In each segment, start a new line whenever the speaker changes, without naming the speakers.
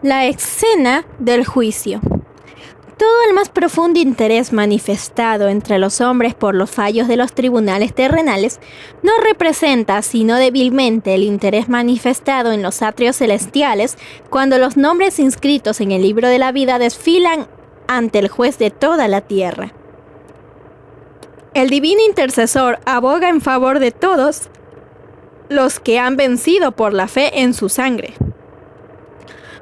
La escena del juicio. Todo el más profundo interés manifestado entre los hombres por los fallos de los tribunales terrenales no representa sino débilmente el interés manifestado en los atrios celestiales cuando los nombres inscritos en el libro de la vida desfilan ante el juez de toda la tierra. El divino intercesor aboga en favor de todos los que han vencido por la fe en su sangre,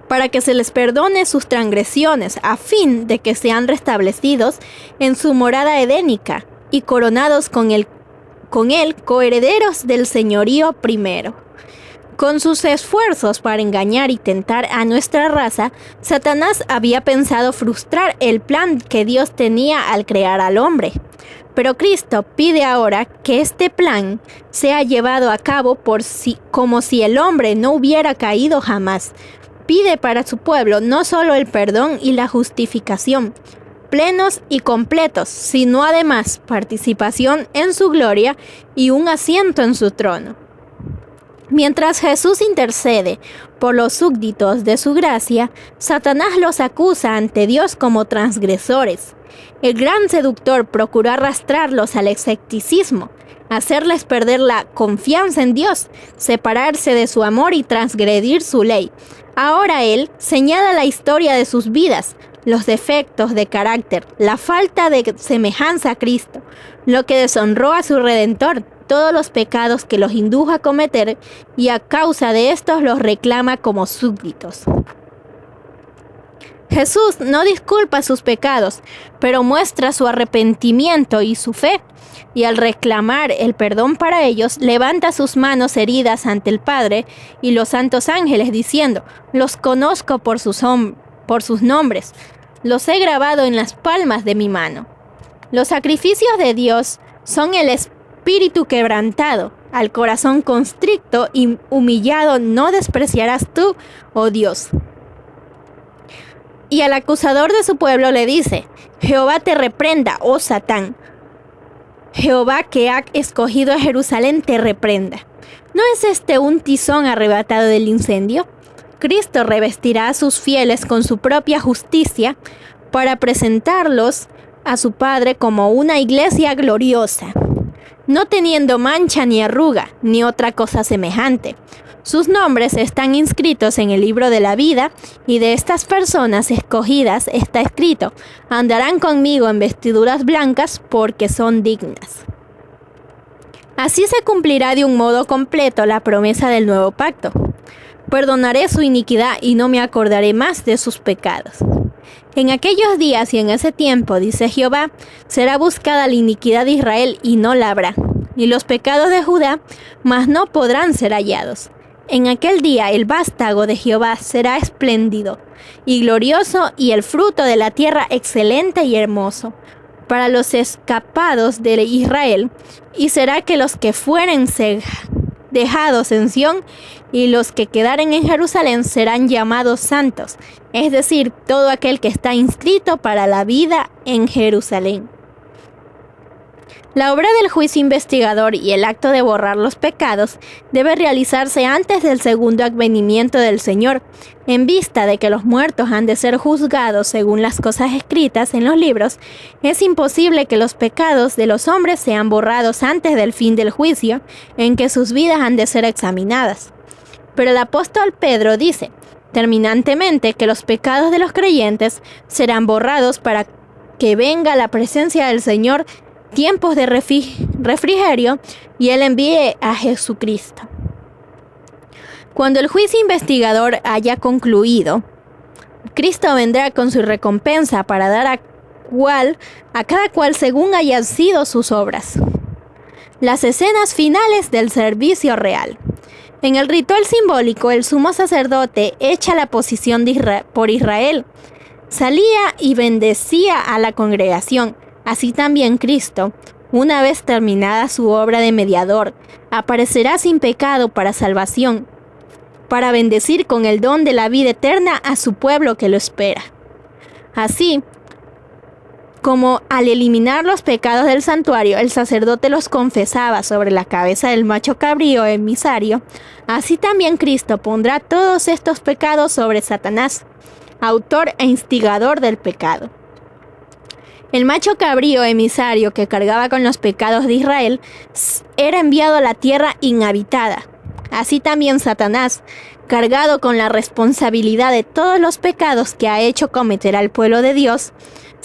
para que se les perdone sus transgresiones, a fin de que sean restablecidos en su morada edénica y coronados con él coherederos del señorío primero. Con sus esfuerzos para engañar y tentar a nuestra raza, Satanás había pensado frustrar el plan que Dios tenía al crear al hombre. Pero Cristo pide ahora que este plan sea llevado a cabo como si el hombre no hubiera caído jamás. Pide para su pueblo no solo el perdón y la justificación, plenos y completos, sino además participación en su gloria y un asiento en su trono. Mientras Jesús intercede por los súbditos de su gracia, Satanás los acusa ante Dios como transgresores. El gran seductor procuró arrastrarlos al escepticismo, hacerles perder la confianza en Dios, separarse de su amor y transgredir su ley. Ahora él señala la historia de sus vidas, los defectos de carácter, la falta de semejanza a Cristo, lo que deshonró a su Redentor, todos los pecados que los indujo a cometer, y a causa de estos los reclama como súbditos. Jesús no disculpa sus pecados, pero muestra su arrepentimiento y su fe, y al reclamar el perdón para ellos, levanta sus manos heridas ante el Padre y los santos ángeles, diciendo: «Los conozco por sus nombres, los he grabado en las palmas de mi mano». Los sacrificios de Dios son el espíritu quebrantado, al corazón constricto y humillado no despreciarás tú, oh Dios. Y al acusador de su pueblo le dice: «Jehová te reprenda, oh Satán. Jehová, que ha escogido a Jerusalén, te reprenda». ¿No es este un tizón arrebatado del incendio? Cristo revestirá a sus fieles con su propia justicia para presentarlos a su Padre como una iglesia gloriosa, no teniendo mancha ni arruga, ni otra cosa semejante. Sus nombres están inscritos en el libro de la vida, y de estas personas escogidas está escrito: «Andarán conmigo en vestiduras blancas, porque son dignas». Así se cumplirá de un modo completo la promesa del nuevo pacto: «Perdonaré su iniquidad y no me acordaré más de sus pecados». En aquellos días y en ese tiempo, dice Jehová, será buscada la iniquidad de Israel y no la habrá, y los pecados de Judá, mas no podrán ser hallados. En aquel día el vástago de Jehová será espléndido y glorioso, y el fruto de la tierra excelente y hermoso, para los escapados de Israel, y será que los que fueren dejados en Sión y los que quedaren en Jerusalén serán llamados santos, es decir, todo aquel que está inscrito para la vida en Jerusalén. La obra del juicio investigador y el acto de borrar los pecados debe realizarse antes del segundo advenimiento del Señor, en vista de que los muertos han de ser juzgados según las cosas escritas en los libros. Es imposible que los pecados de los hombres sean borrados antes del fin del juicio, en que sus vidas han de ser examinadas. Pero el apóstol Pedro dice terminantemente que los pecados de los creyentes serán borrados para que venga la presencia del Señor, tiempos de refrigerio, y Él envíe a Jesucristo. Cuando el juicio investigador haya concluido, Cristo vendrá con su recompensa para dar a cada cual según hayan sido sus obras. Las escenas finales del servicio real. En el ritual simbólico, el sumo sacerdote echa la posición por Israel, salía y bendecía a la congregación. Así también Cristo, una vez terminada su obra de mediador, aparecerá sin pecado para salvación, para bendecir con el don de la vida eterna a su pueblo que lo espera. Así, Como al eliminar los pecados del santuario, el sacerdote los confesaba sobre la cabeza del macho cabrío emisario, así también Cristo pondrá todos estos pecados sobre Satanás, autor e instigador del pecado. El macho cabrío emisario que cargaba con los pecados de Israel era enviado a la tierra inhabitada. Así también Satanás, cargado con la responsabilidad de todos los pecados que ha hecho cometer al pueblo de Dios,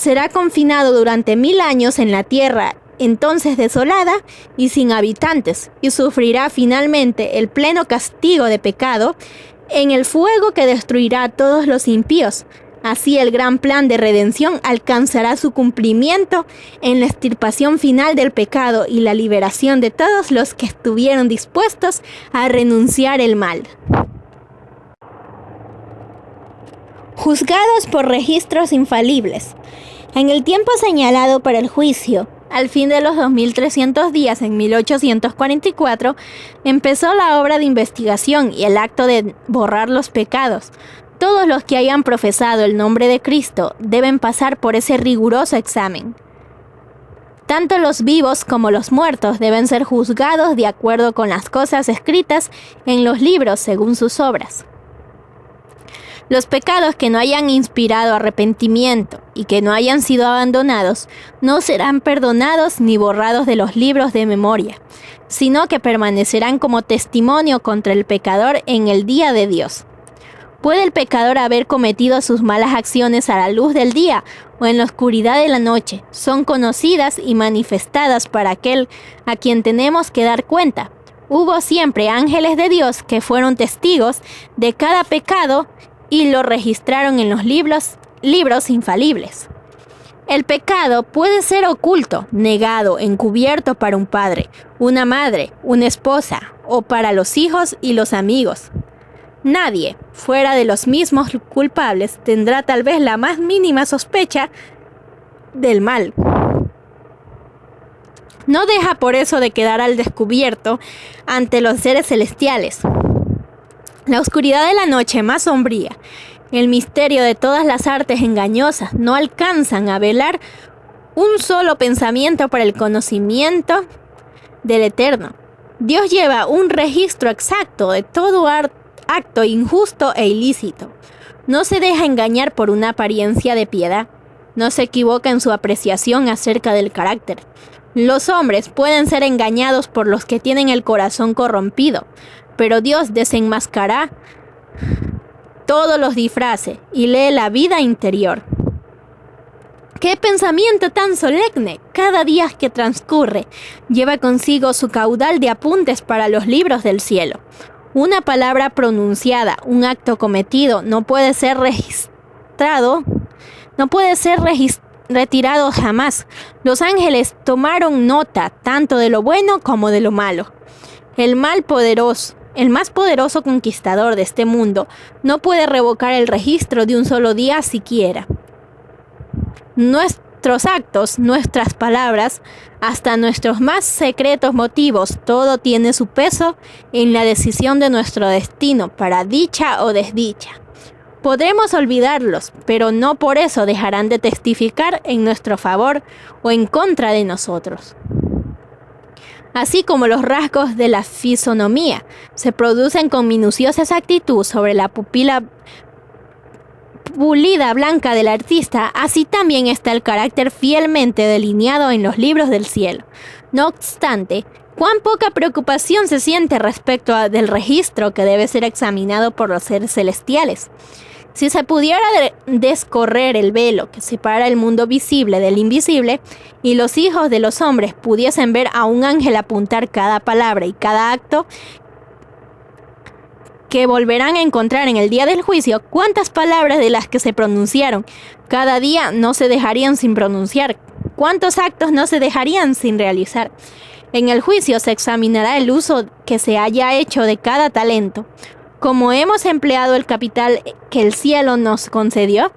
será confinado durante 1000 años en la tierra, entonces desolada y sin habitantes, y sufrirá finalmente el pleno castigo de pecado en el fuego que destruirá a todos los impíos. Así el gran plan de redención alcanzará su cumplimiento en la extirpación final del pecado y la liberación de todos los que estuvieron dispuestos a renunciar al mal. Juzgados por registros infalibles. En el tiempo señalado para el juicio, al fin de los 2300 días en 1844, empezó la obra de investigación y el acto de borrar los pecados. Todos los que hayan profesado el nombre de Cristo deben pasar por ese riguroso examen. Tanto los vivos como los muertos deben ser juzgados de acuerdo con las cosas escritas en los libros según sus obras. Los pecados que no hayan inspirado arrepentimiento y que no hayan sido abandonados no serán perdonados ni borrados de los libros de memoria, sino que permanecerán como testimonio contra el pecador en el día de Dios. ¿Puede el pecador haber cometido sus malas acciones a la luz del día o en la oscuridad de la noche? Son conocidas y manifestadas para aquel a quien tenemos que dar cuenta. Hubo siempre ángeles de Dios que fueron testigos de cada pecado y lo registraron en los libros infalibles. El pecado puede ser oculto, negado, encubierto para un padre, una madre, una esposa o para los hijos y los amigos. Nadie, fuera de los mismos culpables, tendrá tal vez la más mínima sospecha del mal. No deja por eso de quedar al descubierto ante los seres celestiales. La oscuridad de la noche más sombría, el misterio de todas las artes engañosas no alcanzan a velar un solo pensamiento para el conocimiento del Eterno. Dios lleva un registro exacto de todo acto injusto e ilícito. No se deja engañar por una apariencia de piedad. No se equivoca en su apreciación acerca del carácter. Los hombres pueden ser engañados por los que tienen el corazón corrompido, pero Dios desenmascara todos los disfraces y lee la vida interior. ¡Qué pensamiento tan solemne! Cada día que transcurre lleva consigo su caudal de apuntes para los libros del cielo. Una palabra pronunciada, un acto cometido, no puede ser retirado jamás. Los ángeles tomaron nota tanto de lo bueno como de lo malo. El más poderoso conquistador de este mundo no puede revocar el registro de un solo día siquiera. Nuestros actos, nuestras palabras, hasta nuestros más secretos motivos, todo tiene su peso en la decisión de nuestro destino, para dicha o desdicha. Podremos olvidarlos, pero no por eso dejarán de testificar en nuestro favor o en contra de nosotros. Así como los rasgos de la fisonomía se producen con minuciosa exactitud sobre la pupila pulida blanca del artista, así también está el carácter fielmente delineado en los libros del cielo. No obstante, cuán poca preocupación se siente respecto del registro que debe ser examinado por los seres celestiales. Si se pudiera descorrer el velo que separa el mundo visible del invisible, y los hijos de los hombres pudiesen ver a un ángel apuntar cada palabra y cada acto que volverán a encontrar en el día del juicio, ¿cuántas palabras de las que se pronunciaron cada día no se dejarían sin pronunciar? ¿Cuántos actos no se dejarían sin realizar? En el juicio se examinará el uso que se haya hecho de cada talento. ¿Cómo hemos empleado el capital que el cielo nos concedió?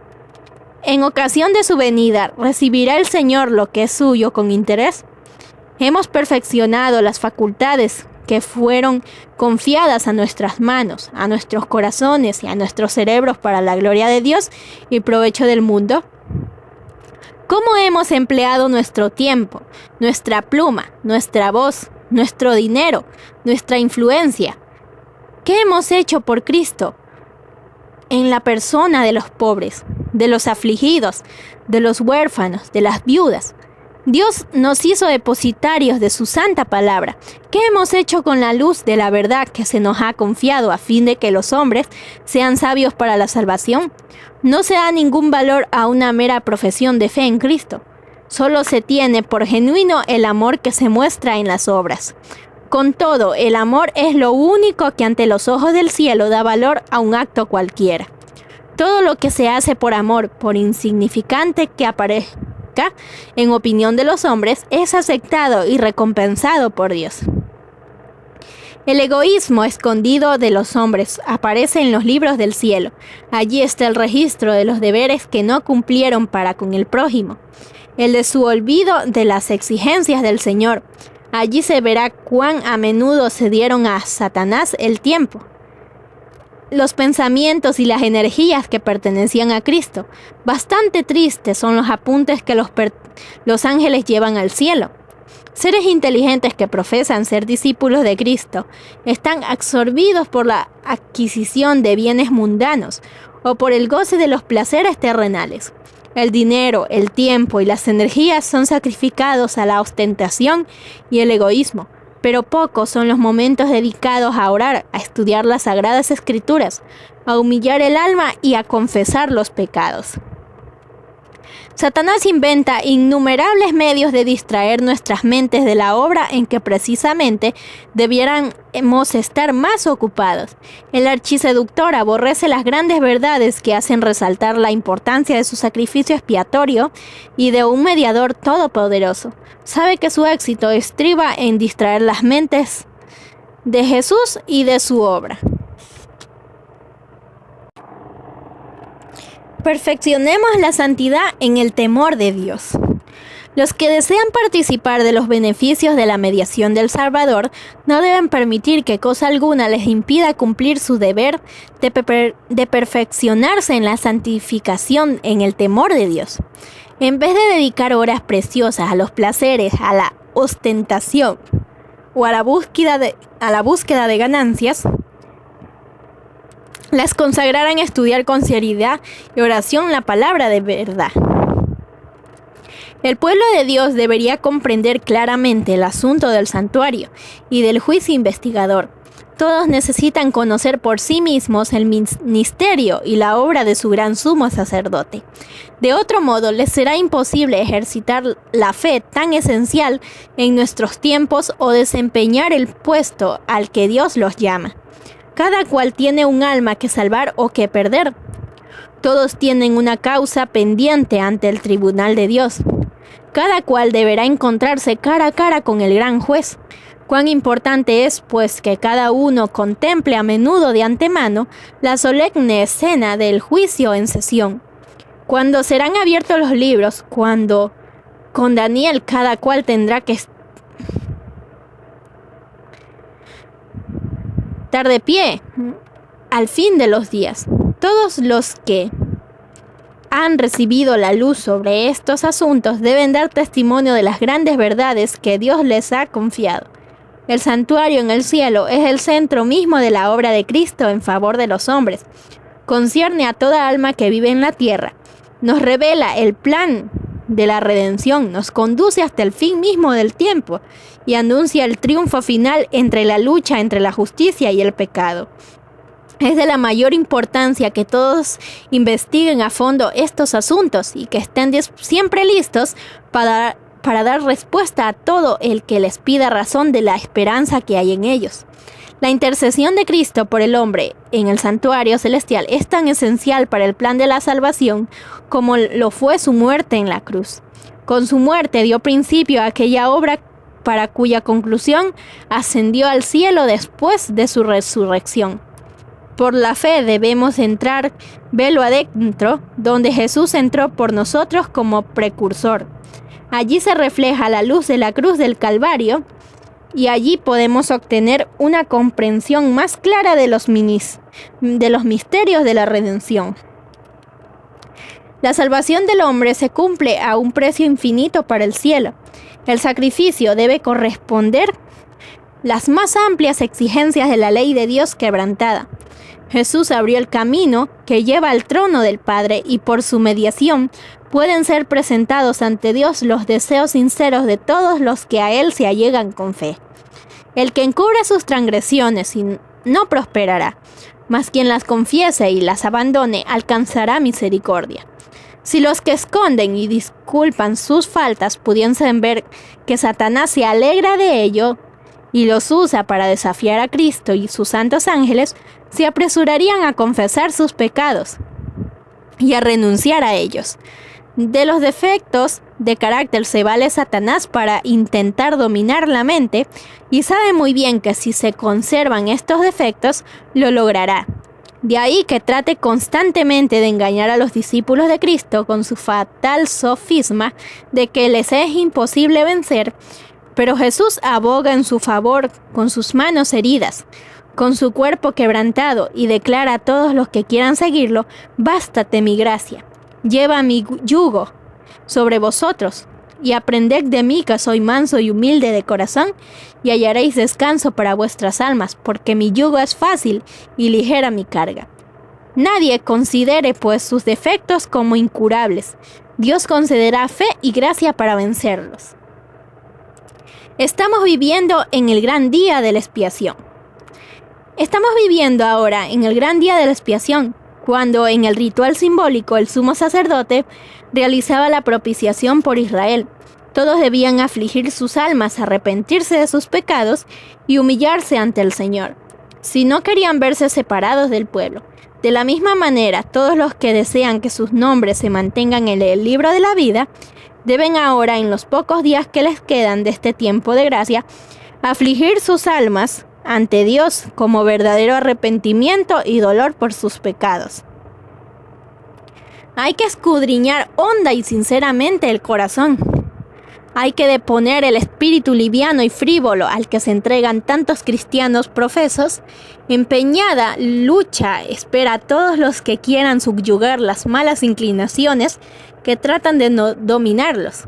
En ocasión de su venida, ¿recibirá el Señor lo que es suyo con interés? Hemos perfeccionado las facultades que fueron confiadas a nuestras manos, a nuestros corazones y a nuestros cerebros para la gloria de Dios y provecho del mundo. ¿Cómo hemos empleado nuestro tiempo, nuestra pluma, nuestra voz, nuestro dinero, nuestra influencia? ¿Qué hemos hecho por Cristo en la persona de los pobres, de los afligidos, de los huérfanos, de las viudas? Dios nos hizo depositarios de su santa palabra. ¿Qué hemos hecho con la luz de la verdad que se nos ha confiado a fin de que los hombres sean sabios para la salvación? No se da ningún valor a una mera profesión de fe en Cristo. Solo se tiene por genuino el amor que se muestra en las obras. Con todo, el amor es lo único que ante los ojos del cielo da valor a un acto cualquiera. Todo lo que se hace por amor, por insignificante que aparezca en opinión de los hombres, es aceptado y recompensado por Dios. El egoísmo escondido de los hombres aparece en los libros del cielo. Allí está el registro de los deberes que no cumplieron para con el prójimo, el de su olvido de las exigencias del Señor. Allí se verá cuán a menudo se dieron a Satanás el tiempo, los pensamientos y las energías que pertenecían a Cristo. Bastante tristes son los apuntes que los ángeles llevan al cielo. Seres inteligentes que profesan ser discípulos de Cristo están absorbidos por la adquisición de bienes mundanos o por el goce de los placeres terrenales. El dinero, el tiempo y las energías son sacrificados a la ostentación y el egoísmo, pero pocos son los momentos dedicados a orar, a estudiar las sagradas escrituras, a humillar el alma y a confesar los pecados. Satanás inventa innumerables medios de distraer nuestras mentes de la obra en que precisamente debiéramos estar más ocupados. El archiseductor aborrece las grandes verdades que hacen resaltar la importancia de su sacrificio expiatorio y de un mediador todopoderoso. Sabe que su éxito estriba en distraer las mentes de Jesús y de su obra. Perfeccionemos la santidad en el temor de Dios. Los que desean participar de los beneficios de la mediación del Salvador no deben permitir que cosa alguna les impida cumplir su deber de perfeccionarse en la santificación en el temor de Dios. En vez de dedicar horas preciosas a los placeres, a la ostentación o a la búsqueda de ganancias, las consagraran a estudiar con seriedad y oración la palabra de verdad. El pueblo de Dios debería comprender claramente el asunto del santuario y del juicio investigador. Todos necesitan conocer por sí mismos el ministerio y la obra de su gran sumo sacerdote. De otro modo, les será imposible ejercitar la fe tan esencial en nuestros tiempos o desempeñar el puesto al que Dios los llama. Cada cual tiene un alma que salvar o que perder. Todos tienen una causa pendiente ante el tribunal de Dios. Cada cual deberá encontrarse cara a cara con el gran juez. Cuán importante es, pues, que cada uno contemple a menudo de antemano la solemne escena del juicio en sesión. Cuando serán abiertos los libros, cuando con Daniel cada cual tendrá que estar de pie al fin de los días. Todos los que han recibido la luz sobre estos asuntos deben dar testimonio de las grandes verdades que Dios les ha confiado. El santuario en el cielo es el centro mismo de la obra de Cristo en favor de los hombres. Concierne a toda alma que vive en la tierra. Nos revela el plan de la redención, nos conduce hasta el fin mismo del tiempo y anuncia el triunfo final entre la lucha entre la justicia y el pecado. Es de la mayor importancia que todos investiguen a fondo estos asuntos y que estén siempre listos para dar respuesta a todo el que les pida razón de la esperanza que hay en ellos. La intercesión de Cristo por el hombre en el santuario celestial es tan esencial para el plan de la salvación como lo fue su muerte en la cruz. Con su muerte dio principio a aquella obra para cuya conclusión ascendió al cielo después de su resurrección. Por la fe debemos entrar velo adentro, donde Jesús entró por nosotros como precursor. Allí se refleja la luz de la cruz del Calvario y allí podemos obtener una comprensión más clara de los misterios de la redención. La salvación del hombre se cumple a un precio infinito para el cielo. El sacrificio debe corresponder las más amplias exigencias de la ley de Dios quebrantada. Jesús abrió el camino que lleva al trono del Padre y por su mediación pueden ser presentados ante Dios los deseos sinceros de todos los que a Él se allegan con fe. El que encubre sus transgresiones no prosperará, mas quien las confiese y las abandone alcanzará misericordia. Si los que esconden y disculpan sus faltas pudiesen ver que Satanás se alegra de ello y los usa para desafiar a Cristo y sus santos ángeles, se apresurarían a confesar sus pecados y a renunciar a ellos. De los defectos de carácter se vale Satanás para intentar dominar la mente y sabe muy bien que si se conservan estos defectos, lo logrará. De ahí que trate constantemente de engañar a los discípulos de Cristo con su fatal sofisma de que les es imposible vencer, pero Jesús aboga en su favor con sus manos heridas, con su cuerpo quebrantado y declara a todos los que quieran seguirlo: bástate mi gracia, lleva mi yugo sobre vosotros y aprended de mí que soy manso y humilde de corazón y hallaréis descanso para vuestras almas, porque mi yugo es fácil y ligera mi carga. Nadie considere pues sus defectos como incurables. Dios concederá fe y gracia para vencerlos. Estamos viviendo en el gran día de la expiación. Estamos viviendo ahora en el gran día de la expiación, cuando en el ritual simbólico el sumo sacerdote realizaba la propiciación por Israel. Todos debían afligir sus almas, arrepentirse de sus pecados y humillarse ante el Señor, si no querían verse separados del pueblo. De la misma manera, todos los que desean que sus nombres se mantengan en el libro de la vida, deben ahora, en los pocos días que les quedan de este tiempo de gracia, afligir sus almas ante Dios como verdadero arrepentimiento y dolor por sus pecados. Hay que escudriñar honda y sinceramente el corazón. Hay que deponer el espíritu liviano y frívolo al que se entregan tantos cristianos profesos. Empeñada lucha espera a todos los que quieran subyugar las malas inclinaciones que tratan de dominarlos.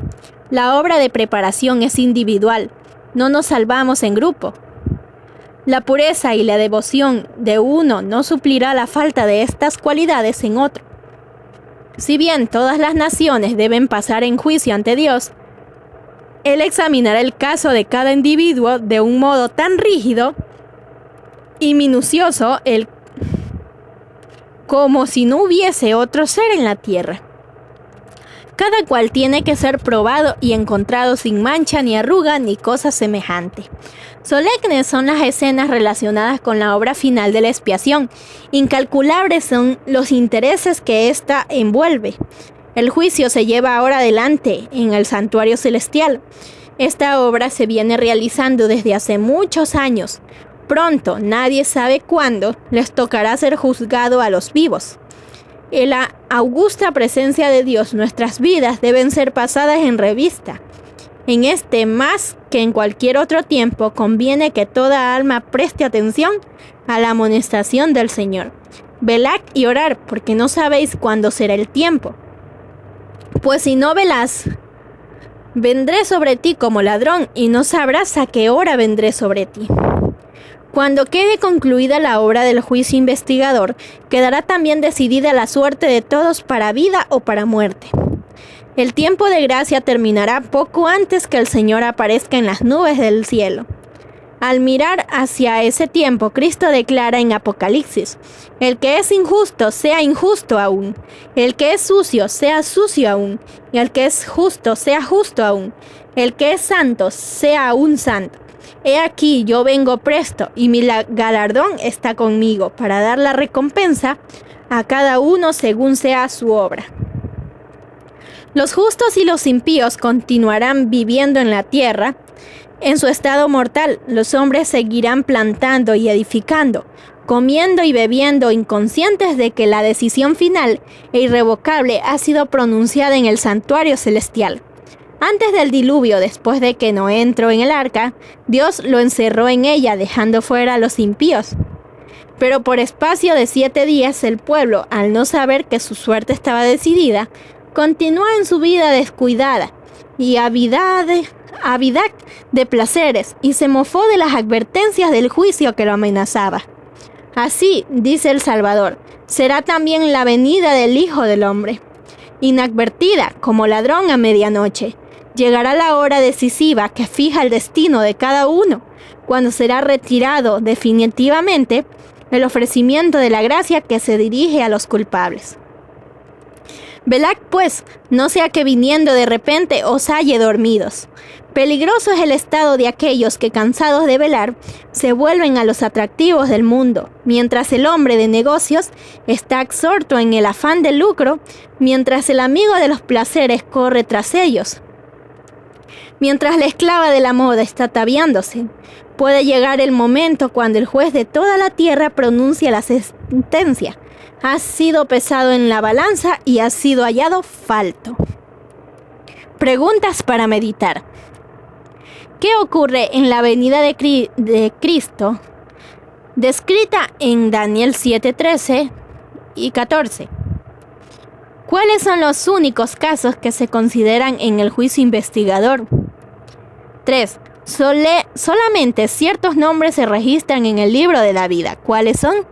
La obra de preparación es individual, no nos salvamos en grupo. La pureza y la devoción de uno no suplirá la falta de estas cualidades en otro. Si bien todas las naciones deben pasar en juicio ante Dios, Él examinará el caso de cada individuo de un modo tan rígido y minucioso como si no hubiese otro ser en la tierra. Cada cual tiene que ser probado y encontrado sin mancha ni arruga ni cosa semejante. Solemnes son las escenas relacionadas con la obra final de la expiación. Incalculables son los intereses que ésta envuelve. El juicio se lleva ahora adelante en el santuario celestial. Esta obra se viene realizando desde hace muchos años. Pronto, nadie sabe cuándo, les tocará ser juzgado a los vivos. En la augusta presencia de Dios, nuestras vidas deben ser pasadas en revista. En este, más que en cualquier otro tiempo, conviene que toda alma preste atención a la amonestación del Señor. Velad y orad, porque no sabéis cuándo será el tiempo. Pues si no velás, vendré sobre ti como ladrón, y no sabrás a qué hora vendré sobre ti. Cuando quede concluida la obra del juicio investigador, quedará también decidida la suerte de todos para vida o para muerte. El tiempo de gracia terminará poco antes que el Señor aparezca en las nubes del cielo. Al mirar hacia ese tiempo, Cristo declara en Apocalipsis: el que es injusto, sea injusto aún; el que es sucio, sea sucio aún; y el que es justo, sea justo aún; el que es santo, sea aún santo. He aquí, yo vengo presto, y mi galardón está conmigo, para dar la recompensa a cada uno según sea su obra. Los justos y los impíos continuarán viviendo en la tierra. En su estado mortal, los hombres seguirán plantando y edificando, comiendo y bebiendo, inconscientes de que la decisión final e irrevocable ha sido pronunciada en el santuario celestial. Antes del diluvio, después de que Noé entró en el arca, Dios lo encerró en ella, dejando fuera a los impíos. Pero por espacio de 7 días el pueblo, al no saber que su suerte estaba decidida, continuó en su vida descuidada y ávida de placeres, y se mofó de las advertencias del juicio que lo amenazaba. Así, dice el Salvador, será también la venida del Hijo del Hombre. Inadvertida, como ladrón a medianoche, llegará la hora decisiva que fija el destino de cada uno, cuando será retirado definitivamente el ofrecimiento de la gracia que se dirige a los culpables. Velad pues, no sea que viniendo de repente os halle dormidos. Peligroso es el estado de aquellos que, cansados de velar, se vuelven a los atractivos del mundo, mientras el hombre de negocios está absorto en el afán de lucro, mientras el amigo de los placeres corre tras ellos. Mientras la esclava de la moda está ataviándose, puede llegar el momento cuando el juez de toda la tierra pronuncia la sentencia: has sido pesado en la balanza y has sido hallado falto. Preguntas para meditar. ¿Qué ocurre en la venida de Cristo, descrita en Daniel 7:13 y 14? ¿Cuáles son los únicos casos que se consideran en el juicio investigador? 3. Solamente ciertos nombres se registran en el libro de la vida. ¿Cuáles son?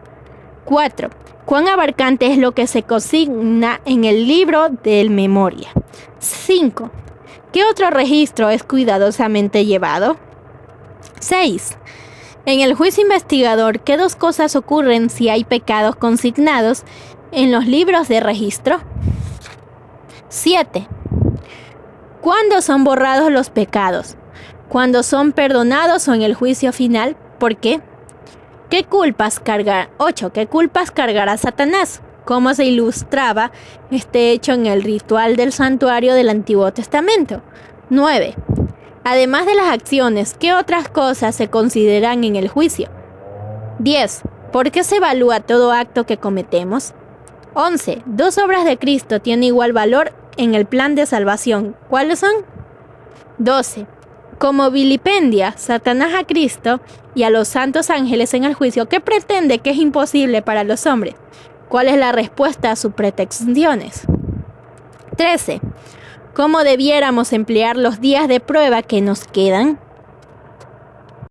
4. ¿Cuán abarcante es lo que se consigna en el libro de memoria? 5. ¿Qué otro registro es cuidadosamente llevado? 6. En el juicio investigador, ¿qué 2 cosas ocurren si hay pecados consignados en los libros de registro? 7. ¿Cuándo son borrados los pecados? ¿Cuándo son perdonados o en el juicio final? ¿Por qué? 8. ¿Qué culpas cargará Satanás? ¿Cómo se ilustraba este hecho en el ritual del santuario del Antiguo Testamento? 9. Además de las acciones, ¿qué otras cosas se consideran en el juicio? 10. ¿Por qué se evalúa todo acto que cometemos? 11. 2 obras de Cristo tienen igual valor en el plan de salvación. ¿Cuáles son? 12. Como vilipendia Satanás a Cristo y a los santos ángeles en el juicio, ¿qué pretende que es imposible para los hombres? ¿Cuál es la respuesta a sus pretensiones? 13. ¿Cómo debiéramos emplear los días de prueba que nos quedan?